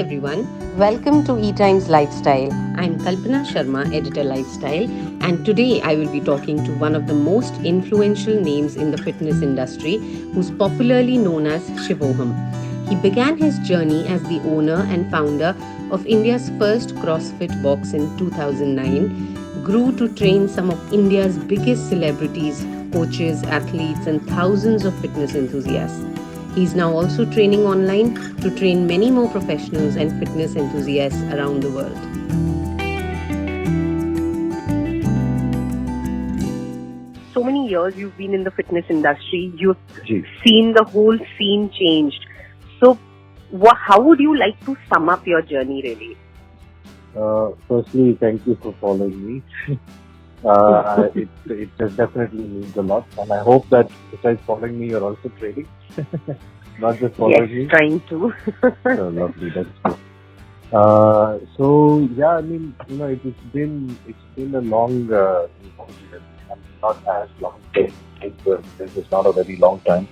everyone. Welcome to E-Times Lifestyle. I'm Kalpana Sharma, editor Lifestyle, and today I will be talking to one of the most influential names in the fitness industry, who's popularly known as Shivoham. He began his journey as the owner and founder of India's first CrossFit box in 2009, grew to train some of India's biggest celebrities, coaches, athletes, and thousands of fitness enthusiasts. He's now also training online to train many more professionals and fitness enthusiasts around the world. So many years you've been in the fitness industry, you've seen the whole scene changed. So, how would you like to sum up your journey really? Firstly, thank you for following me. It definitely means a lot, and I hope that besides following me, you're also trading, not just following me. Yes, trying to. So lovely, that's good. So yeah, I mean, it's been a long, not as long. This is not a very long time,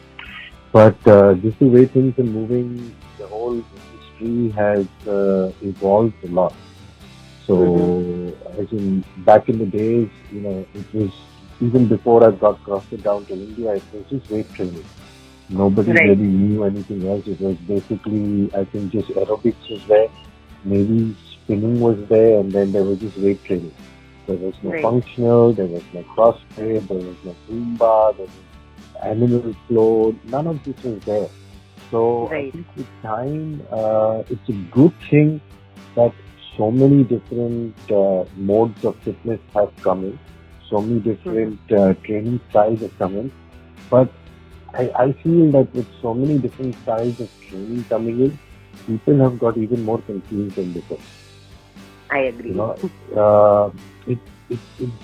but just the way things are moving, the whole industry has evolved a lot. So, I think back in the days, it was even before I got CrossFit down to India, it was just weight training. Nobody really knew anything else. It was basically, I think, just aerobics was there, maybe spinning was there, and then there was just weight training. There was no functional, there was no CrossFit, there was no Zumba, there was animal flow. None of this was there. So, I think with time, it's a good thing that so many different modes of fitness have come in. So many different training styles have come in. But I feel that with so many different styles of training coming in, people have got even more confused than before. I agree. It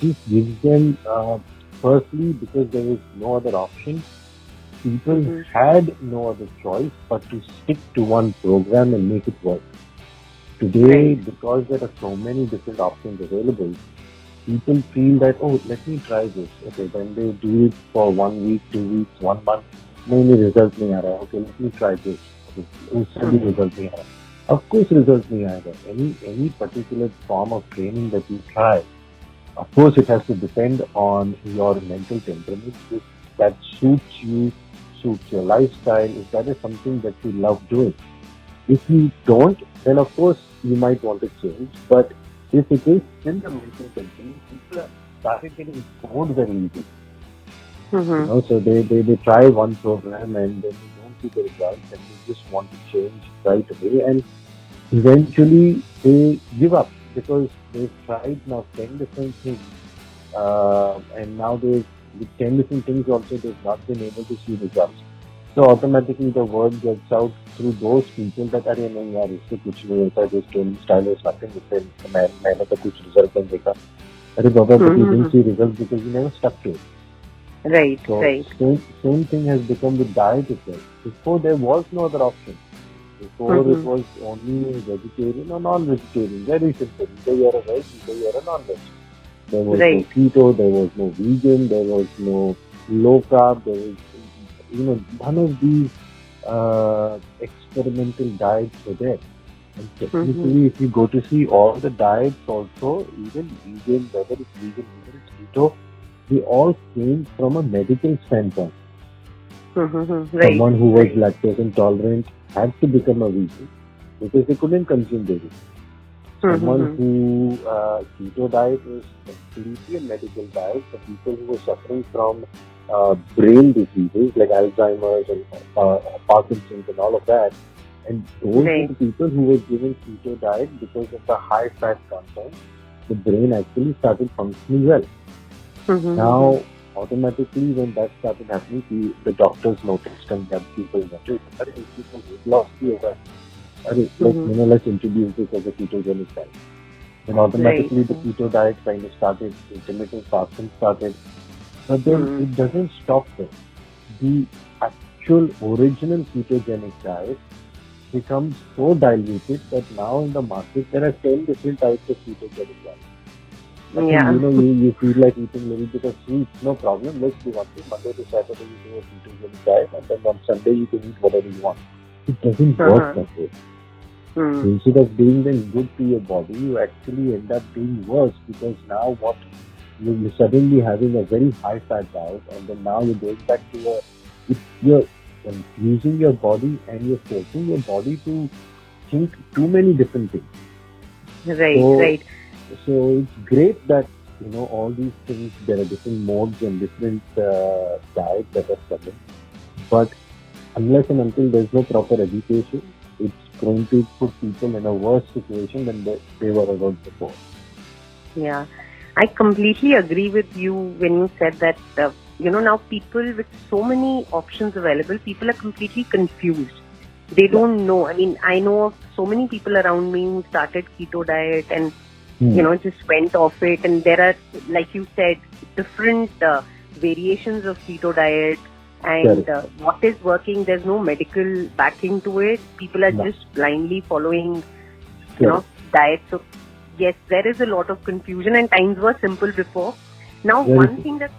just gives them, firstly, because there is no other option. People had no other choice but to stick to one program and make it work. Today, because there are so many different options available, people feel that, let me try this. Okay, then they do it for 1 week, 2 weeks, 1 month. Maybe result nahi aa raha. Okay, let me try this. Instantly result nahi aa raha. Of course, result nahi aayega. Any particular form of training that you try, of course, it has to depend on your mental temperament. If that suits you, suits your lifestyle, if that is something that you love doing. If you don't, then of course you might want to change. But if it is still the mental temperament, people are started getting bored very easily. So they try one program and then they don't see the results and they just want to change right away, and eventually they give up because they've tried now 10 different things, and now with 10 different things also they've not been able to see results. So automatically the word gets out through those people that अरे नहीं यार इससे कुछ नहीं होता, this training style is nothing different. मैंने तो कुछ result नहीं देखा. अरे बाबा, but you didn't see results because you never stuck to it. So same thing has become with diet itself. Before there was no other option. Before it was only vegetarian or non-vegetarian. Very simple. Either you are a veg, either you are a non-veg. There was no keto, there was no vegan, there was no low carb, there was none of these experimental diets were there. And technically, if you go to see all the diets also, even vegan, whether it's vegan, whether it's keto, they all came from a medical standpoint. Someone who was lactose intolerant had to become a vegan because they couldn't consume dairy. Someone who keto diet was completely a medical diet for people who were suffering from brain diseases like Alzheimer's and Parkinson's and all of that. And those were the people who were given keto diet because of the high fat content. The brain actually started functioning well. Now, automatically, when that started happening, the doctors noticed and the people noticed, people lost the let's introduce this as a ketogenic diet. Then automatically the keto diet kind of started, intermittent fasting started. But then it doesn't stop there. The actual original ketogenic diet becomes so diluted that now in the market there are 10 different types of ketogenic diet. You feel like eating a little bit of sweets, no problem. Let's do one thing. Monday to Saturday you do a ketogenic diet, and then on Sunday you can eat whatever you want. It doesn't work that way. Instead of doing them good to your body, you actually end up doing worse, because now what you're suddenly having a very high fat diet, and then now you're going back to you're confusing your body, and you're forcing your body to think too many different things. Right. So it's great that all these things, there are different modes and different diets that are coming, but unless and until there's no proper education, it's going to put people in a worse situation than they were ever before. Yeah, I completely agree with you when you said that, now people with so many options available, people are completely confused. They don't know. I mean, I know of so many people around me who started keto diet and, just went off it. And there are, like you said, different variations of keto diet. And what is working, there's no medical backing to it. People are just blindly following, diet. So, yes, there is a lot of confusion, and times were simple before. Now, one thing that,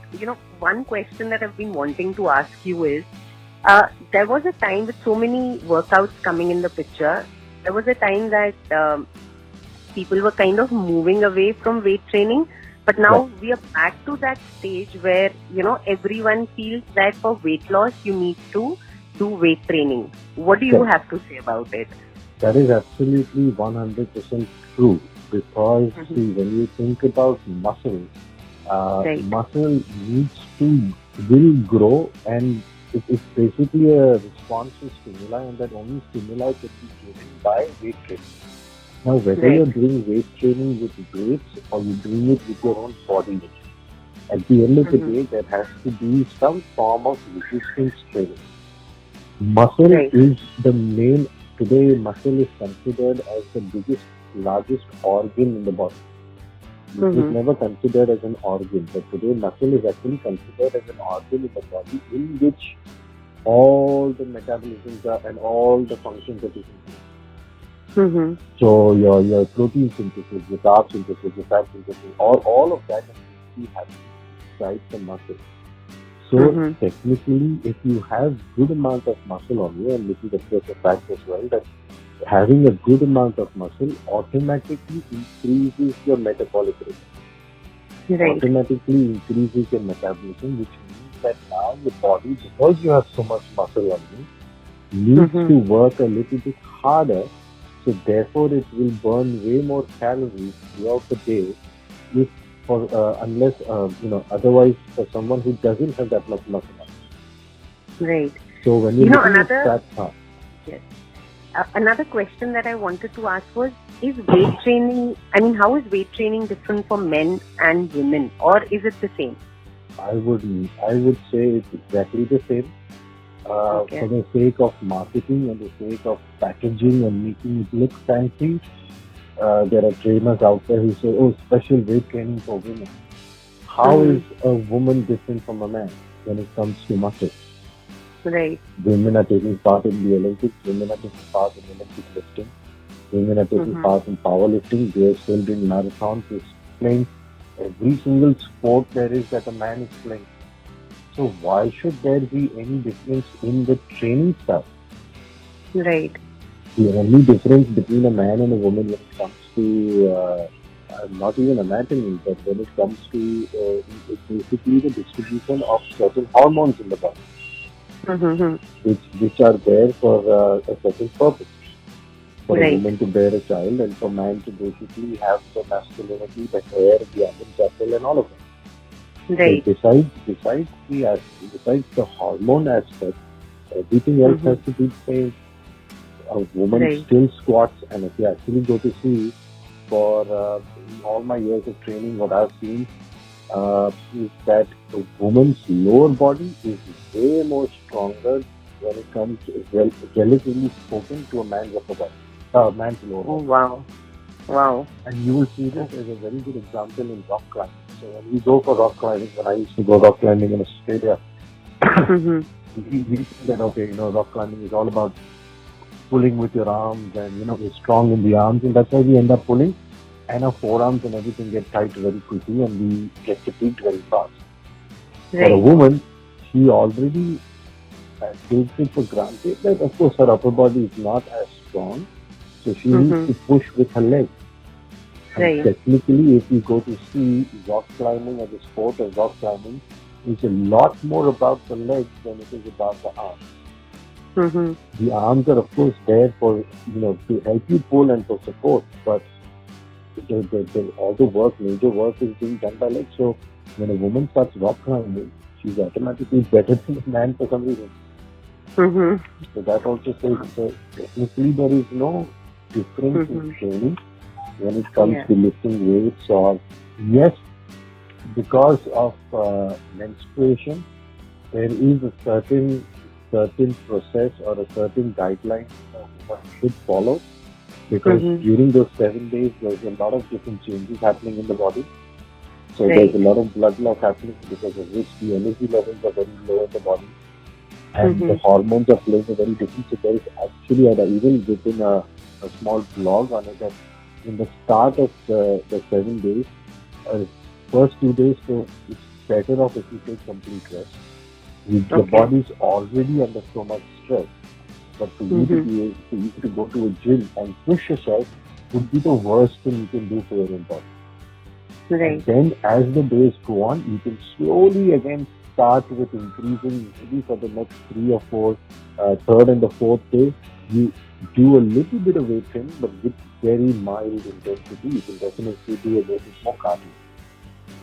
one question that I've been wanting to ask you is, there was a time with so many workouts coming in the picture, there was a time that people were kind of moving away from weight training. But now we are back to that stage where, everyone feels that for weight loss, you need to do weight training. What do you have to say about it? That is absolutely 100% true. Because, see, when you think about muscle, muscle will grow, and it's basically a response to stimuli, and that only stimuli can be given by weight training. Now, whether you're doing weight training with weights or you're doing it with your own body weight, at the end of the day, there has to be some form of resistance training. Muscle is the main. Today, muscle is considered as the largest organ in the body. It was never considered as an organ, but today muscle is actually considered as an organ in the body, in which all the metabolisms are and all the functions that you can do. So your protein synthesis, your carb synthesis, your fat synthesis, all of that is happening inside the muscle. So technically, if you have good amount of muscle on you, and this is of course a fact as well, that having a good amount of muscle automatically increases your metabolic rate. Automatically increases your metabolism, which means that now your body, because you have so much muscle on you, needs to work a little bit harder. So therefore, it will burn way more calories throughout the day, unless otherwise, for someone who doesn't have that much muscle. Right. So when you look at that, another question that I wanted to ask was, is weight training, how is weight training different for men and women, or is it the same? I would say it's exactly the same. For the sake of marketing and the sake of packaging and making it look fancy, there are trainers out there who say, special weight training for women. How is a woman different from a man when it comes to muscle? Right. Women are taking part in the Olympics, women are taking part in Olympic lifting, women are taking part in powerlifting, they are still doing marathons, they're playing every single sport there is that a man is playing. So why should there be any difference in the training style? Right. The only difference between a man and a woman when it comes to not even anatomy, but when it comes to basically the distribution of certain hormones in the body, which are there for a certain purpose. For a woman to bear a child, and for man to basically have the masculinity, the hair, the Adam's apple, and all of that. Right. So besides the hormone aspect, everything else has to be the same. A woman still squats, and if you actually go to see, for all my years of training, what I've seen is that a woman's lower body is way more stronger when it comes to, relatively spoken, to a man's upper body. Man's lower body. Oh, wow. And you will see this as a very good example in rock climbing. So when we go for rock climbing, when I used to go rock climbing in Australia, we see that, rock climbing is all about pulling with your arms, and, you're strong in the arms, and that's why we end up pulling, and our forearms and everything get tight very quickly, and we get fatigued very fast. For a woman, she already takes it for granted that, of course, her upper body is not as strong, So she needs to push with her legs. And Right. technically, if you go to see rock climbing or the sport of rock climbing, it's a lot more about the legs than it is about the arms. The arms are, of course, there for, to help you pull and for support, but all the work, major work is being done by legs. So when a woman starts rock climbing, she's automatically better than a man for some reason. So that also says, so technically there is no difference in training when it comes to lifting weights, or yes, because of menstruation, there is a certain process or a certain guideline one should follow, because during those 7 days there's a lot of different changes happening in the body. So there's a lot of blood loss happening, because of which the energy levels are very low in the body, and the hormones are playing a very different. So there is actually, even within a small blog on it, that in the start of the 7 days, first 2 days, so it's better off if you take complete rest. The body is already under so much stress, but for you to go to a gym and push yourself would be the worst thing you can do for your own body. Right. And then as the days go on, you can slowly again start with increasing. Maybe for the next 3 or 4, third and the fourth day, you do a little bit of weight training, but with very mild intensity. You can definitely do a little more cardio.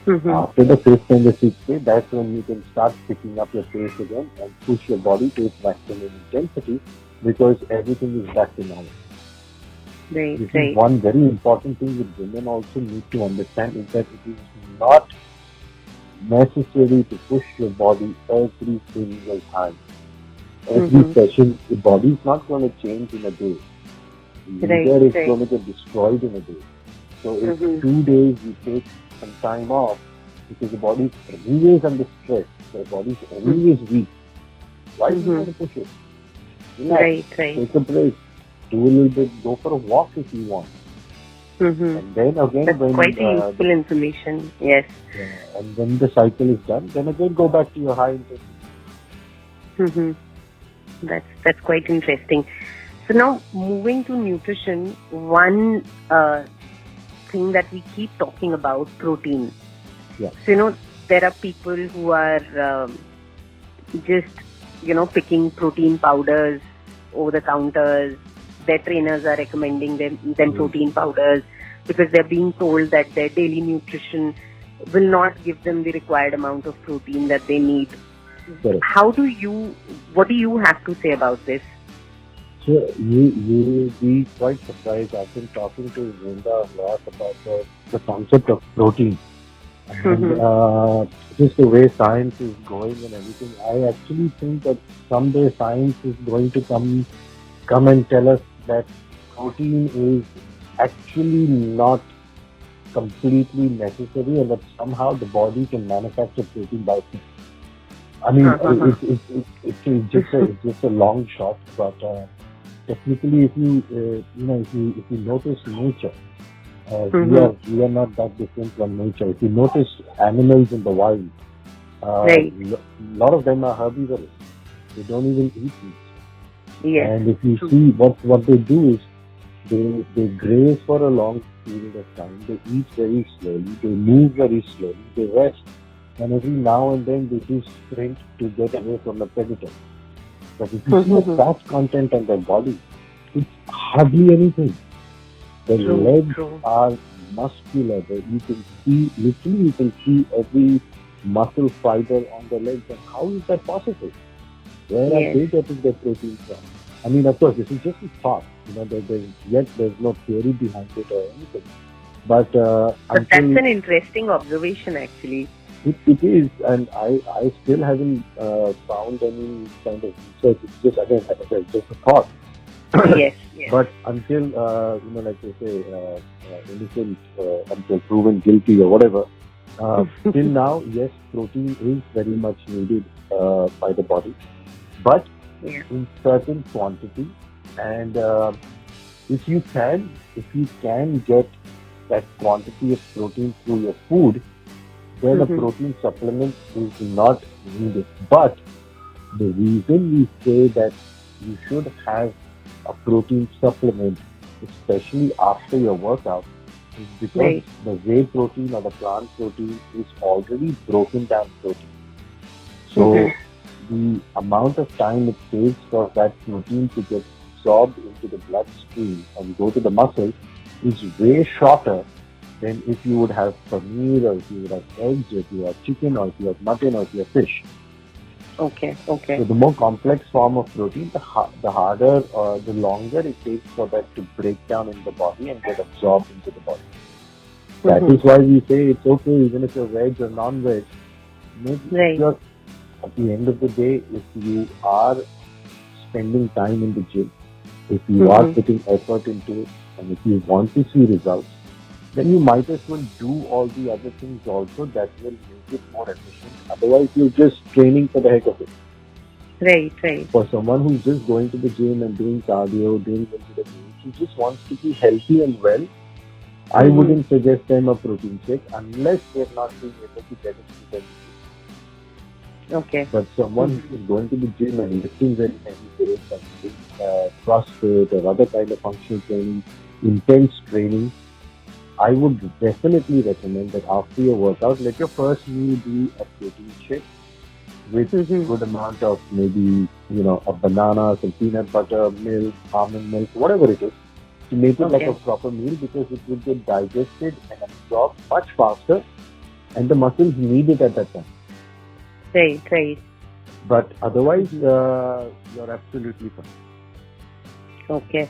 After the 5th and the 6th day, that's when you can start picking up your pace again and push your body to its maximum intensity, because everything is back to normal. This is one very important thing that women also need to understand, is that it is not necessary to push your body every single time. Every session, the body is not going to change in a day. Neither is going to get destroyed in a day. So if 2 days you take some time off, because the body is anyways under stress, the body is anyways weak, why do you want to push it? Take a break, do a little bit, go for a walk if you want. And then again, that's quite useful information. Yes. And when the cycle is done, then again go back to your high intensity. That's quite interesting. So now moving to nutrition, one thing that we keep talking about, protein. Yeah. So there are people who are just picking protein powders over the counters. Their trainers are recommending them protein powders, because they're being told that their daily nutrition will not give them the required amount of protein that they need. Correct. What do you have to say about this? So you will be quite surprised. I've been talking to Linda a lot about the concept of protein. And just the way science is going and everything, I actually think that someday science is going to come and tell us that protein is actually not completely necessary, and that somehow the body can manufacture protein by itself. I mean, it's just a long shot, but technically, if you notice nature, we are not that different from nature. If you notice animals in the wild, a lot of them are herbivorous. They don't even eat meat. Yes. And if you see what they do is they graze for a long period of time. They eat very slowly. They move very slowly. They rest. And every now and then they do sprint to get away from the predator. But if you see the fat content on their body, it's hardly anything. The legs are muscular. You can see every muscle fiber on the legs. And how is that possible? Where are they getting their protein from? I mean, of course, this is just a thought. There's no theory behind it or anything. But that's an interesting observation, actually. It is, and I still haven't found any kind of research. It's just, again, like I said, just a thought. Yes. But until like they say, innocent until proven guilty or whatever. Till now, yes, protein is very much needed by the body, but in certain quantity. And if you can get that quantity of protein through your food, then a protein supplement is not needed. But the reason we say that you should have a protein supplement especially after your workout, is because Right. the whey protein or the plant protein is already broken down protein. So the amount of time it takes for that protein to get absorbed into the bloodstream and go to the muscle is way shorter than if you would have paneer, or if you would have eggs, or if you have chicken, or if you have mutton, or if you have fish. Okay. So the more complex form of protein, the harder or the longer it takes for that to break down in the body and get absorbed into the body. That is why we say it's okay even if you're veg or non-veg. Right. At the end of the day, if you are spending time in the gym, if you are putting effort into it, and if you want to see results, then you might as well do all the other things also that will make it more efficient. Otherwise, you're just training for the heck of it. Right. For someone who's just going to the gym and doing cardio, doing into the gym, who just wants to be healthy and well, I wouldn't suggest them a protein shake unless they're not being able to get it to them. Okay. But someone who's going to the gym and lifting very heavy weights and doing CrossFit or other kind of functional training, intense training, I would definitely recommend that after your workout, let your first meal be a protein shake with a good amount of maybe, a banana, some peanut butter, milk, almond milk, whatever it is, to make it like a proper meal, because it will get digested and absorbed much faster and the muscles need it at that time. Right. But otherwise, you're absolutely fine. Okay.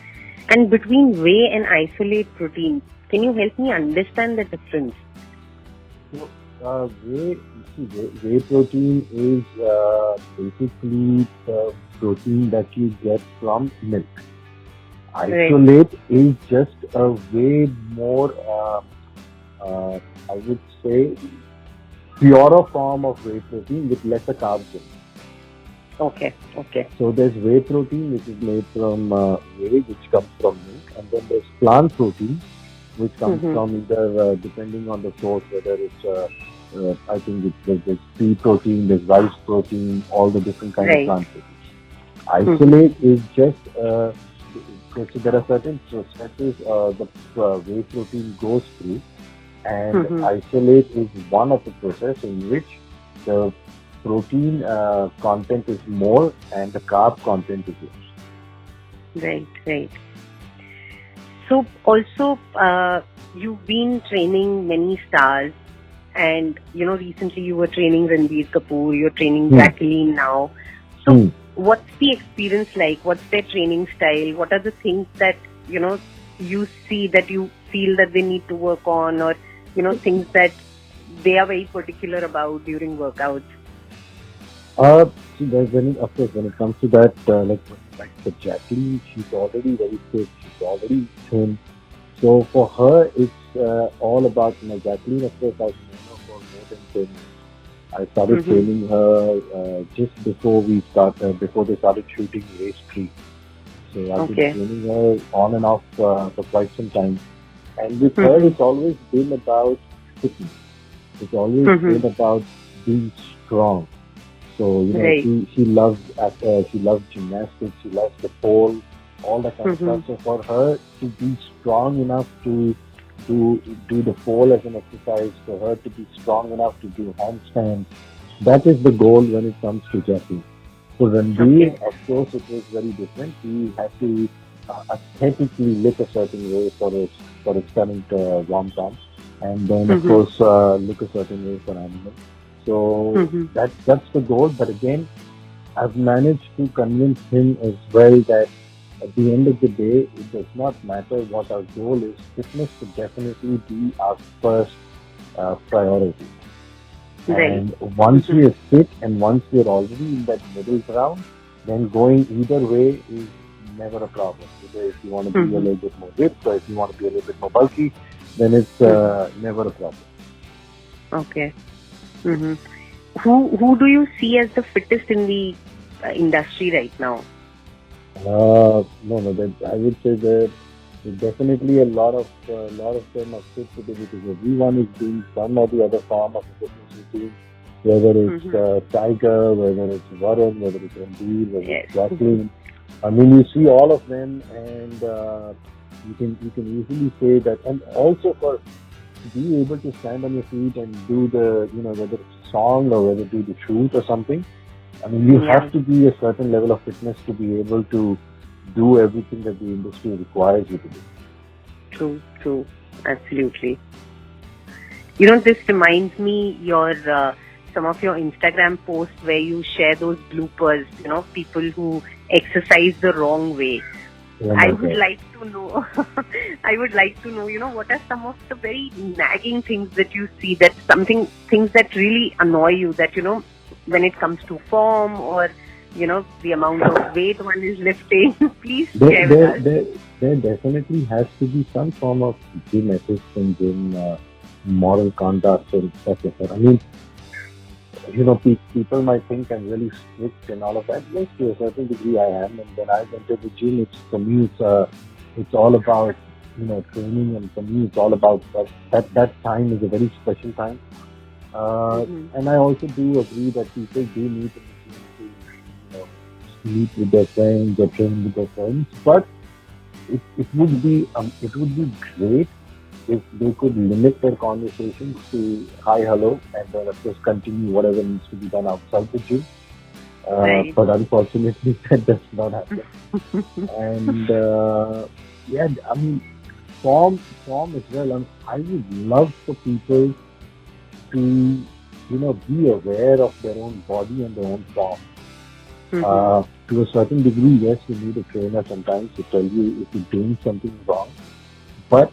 And between whey and isolate protein, can you help me understand the difference? So, whey protein is basically the protein that you get from milk. Isolate is just a way more, I would say, purer form of whey protein with lesser carbs in it. Okay. So there's whey protein, which is made from whey, which comes from milk, and then there's plant protein, which comes from either, depending on the source, whether it's, I think there's pea protein, there's rice protein, all the different kinds of plant proteins. Isolate is just, so there are certain processes the whey protein goes through, and isolate is one of the processes in which the protein content is more and the carb content is less. Right. So also, you've been training many stars, and recently you were training Ranbir Kapoor, you're training Jacqueline now. So what's the experience like? What's their training style? What are the things that you see that you feel that they need to work on, or things that they are very particular about during workouts? Of course, when it comes to that, like for Jacqueline, she's already very fit. She's already thin. So for her, it's all about, Jacqueline, of course, I've known her for more than 10 years. I started training her just before they started shooting Race 3. So I've been training her on and off for quite some time. And with her, it's always been about fitness. It's always been about being strong. So, she loves gymnastics, she loves the pole, all that kind of stuff. So for her to be strong enough to do the pole as an exercise, for her to be strong enough to do handstands, that is the goal when it comes to Jackie. For Ranbir, of course, it was very different. He had to aesthetically look a certain way for his current rom-com, and then of course look a certain way for animal. So that's the goal. But again, I've managed to convince him as well that at the end of the day, it does not matter what our goal is. Fitness should definitely be our first priority. Right. And once we are fit and once we are already in that middle ground, then going either way is never a problem. Either if you want to be a little bit more ripped, or if you want to be a little bit more bulky, then it's never a problem. Okay. Who do you see as the fittest in the industry right now? No. I would say that definitely a lot of them are fit today, because everyone is doing some or the other form of fitness routine. Whether it's Tiger, whether it's Varun, whether it's Ranbir, whether it's Jacqueline. I mean, you see all of them, and you can easily say that, and also for to be able to stand on your feet and do the, whether it's song or whether do the shoot or something. I mean, you have to be a certain level of fitness to be able to do everything that the industry requires you to do. True, absolutely. You know, this reminds me some of your Instagram posts where you share those bloopers, you know, people who exercise the wrong way. I would like to know, you know, what are some of the very nagging things that you see, things that really annoy you, that, you know, when it comes to form or, you know, the amount of weight one is lifting, please share with us. There definitely has to be some form of gym ethics and gym moral conduct and stuff like that. I mean, you know, people might think I'm really strict and all of that. Yes, to a certain degree I am. And when I went to the gym, for me, it's all about, you know, training. And for me, it's all about that time is a very special time. And I also do agree that people do need to, you know, meet with their friends or train with their friends. But it would be great if they could limit their conversations to hi, hello, and then of course continue whatever needs to be done outside the gym. Right. But unfortunately, that does not happen. And I mean, form as well. I would love for people to, you know, be aware of their own body and their own form. To a certain degree, yes, you need a trainer sometimes to tell you if you're doing something wrong. But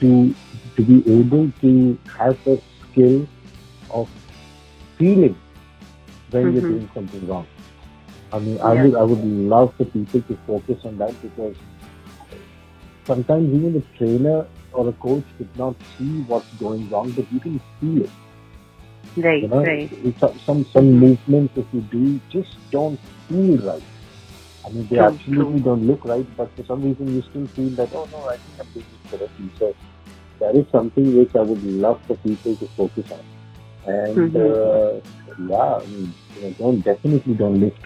to be able to have the skill of feeling when you're doing something wrong. I mean, I would love for people to focus on that, because sometimes even the trainer or a coach could not see what's going wrong, but you can feel it. Right, you know, right. Some movements that you do just don't feel right. I mean, they absolutely don't look right, but for some reason you still feel that, oh no, I think I'm doing it correctly. So that is something which I would love for people to focus on. And I mean, you know, definitely don't lift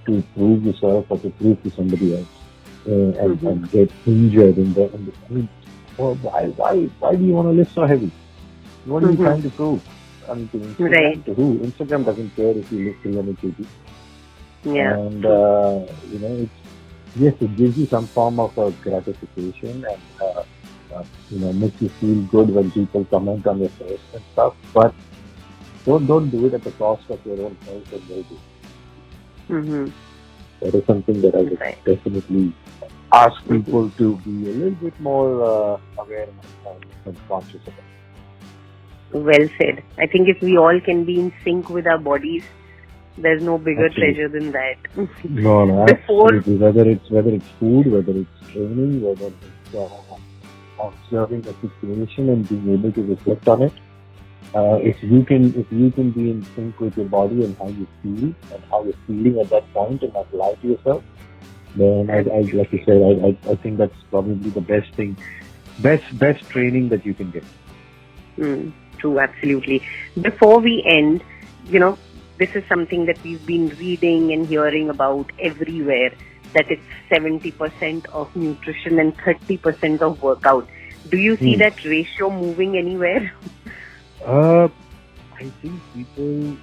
to prove yourself or to prove to somebody else and get injured in the. I mean, why do you want to lift so heavy? What are you trying to prove? I mean, to Instagram, to who? Instagram doesn't care if you lift 300 kg. Yeah. And you know, it gives you some form of gratification and you know, makes you feel good when people comment on your post and stuff. But don't do it at the cost of your own health and well-being. That is something that I would definitely ask people to be a little bit more aware and conscious about. Well said. I think if we all can be in sync with our bodies, there's no bigger treasure than that. No, absolutely. Whether it's food, whether it's training, whether it's observing a situation and being able to reflect on it. If you can be in sync with your body and how you feel and how you're feeling at that point and not lie to yourself, then I like you said, I think that's probably the best thing, best training that you can get. True, absolutely. Before we end, you know, this is something that we've been reading and hearing about everywhere, that it's 70% of nutrition and 30% of workout. Do you see that ratio moving anywhere? I think people,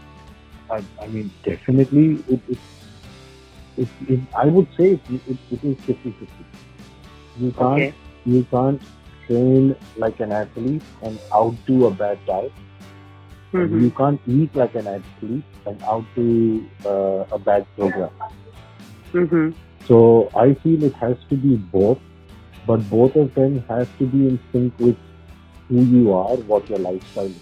I mean, definitely, I would say it is 50-50. You can't train like an athlete and outdo a bad diet. You can't eat like an athlete and outdo a bad program. So I feel it has to be both, but both of them have to be in sync with who you are, what your lifestyle is.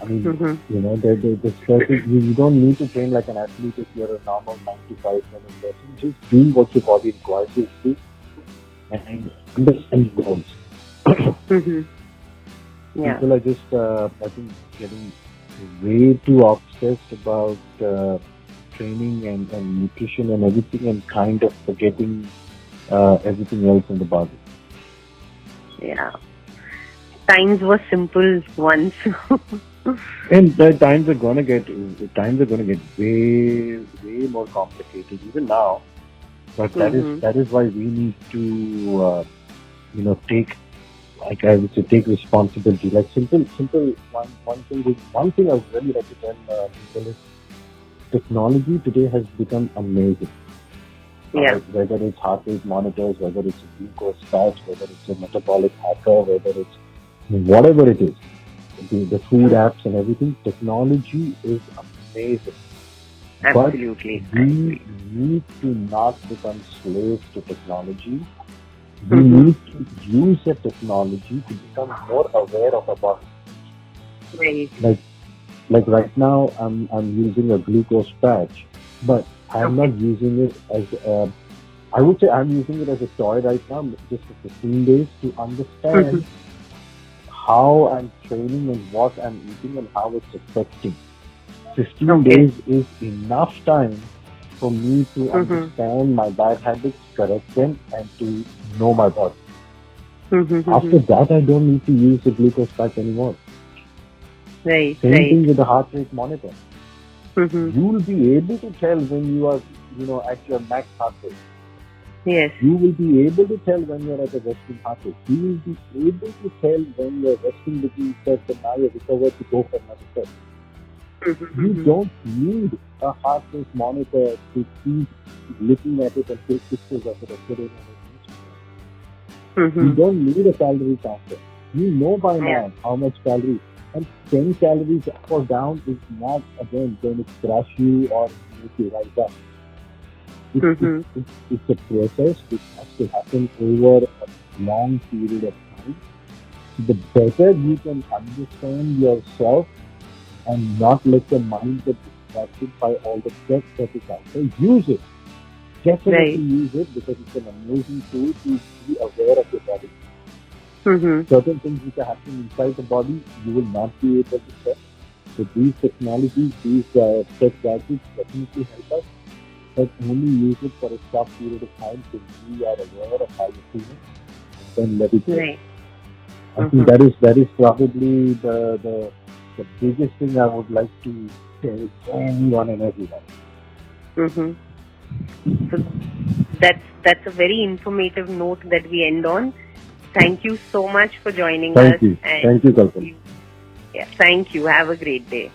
I mean, you know, you don't need to train like an athlete if you're a normal 9 to 5 person. Just do what your body requires you to do and understand goals. People are just, I think, getting way too obsessed about training and nutrition and everything, and kind of forgetting everything else in the body. Yeah. Times were simple once. And the times are gonna get way more complicated even now. But that is why we need to take, like I would say, take responsibility. Like simple one thing I would really like to tell people is technology today has become amazing. Yeah. Whether it's heart rate monitors, whether it's a glucose patch, whether it's a metabolic hacker, whether it's whatever it is, the food apps and everything, technology is amazing. Absolutely. But we need to not become slaves to technology. We need to use the technology to become more aware of our body. Right. Like right now, I'm using a glucose patch, but I'm not using it as I would say I'm using it as a toy right now, just for 15 days to understand how I'm training and what I'm eating and how it's affecting. 15 days is enough time for me to understand my bad habits, correct them, and to know my body. After that, I don't need to use the glucose patch anymore. Right. Same thing with the heart rate monitor. You will be able to tell when you are, at your max heart rate. Yes. You will be able to tell when you're at a resting heart rate. You will be able to tell when you're resting between sets and now you're recovered to go for another set. You don't need a heart rate monitor to keep looking at it and take pictures of it or put it on it. You don't need a calorie counter. You know by now how much calories. And 10 calories up or down is not, again, going to crush you or make you rise up. It's a process which has to happen over a long period of time. The better you can understand yourself and not let your mind get distracted by all the tech that is out there, use it. Definitely use it because it's an amazing tool to be aware of your body. Certain things which are happening inside the body, you will not be able to check. So these technologies, these tech gadgets definitely help us, but only use it for a short period of time so we are aware of how you're feeling, and then let it go. I think that is probably the biggest thing I would like to tell anyone and everyone. So that's a very informative note that we end on. Thank you so much for joining us. Thank you. Thank you, Kalpana. Thank you. Have a great day.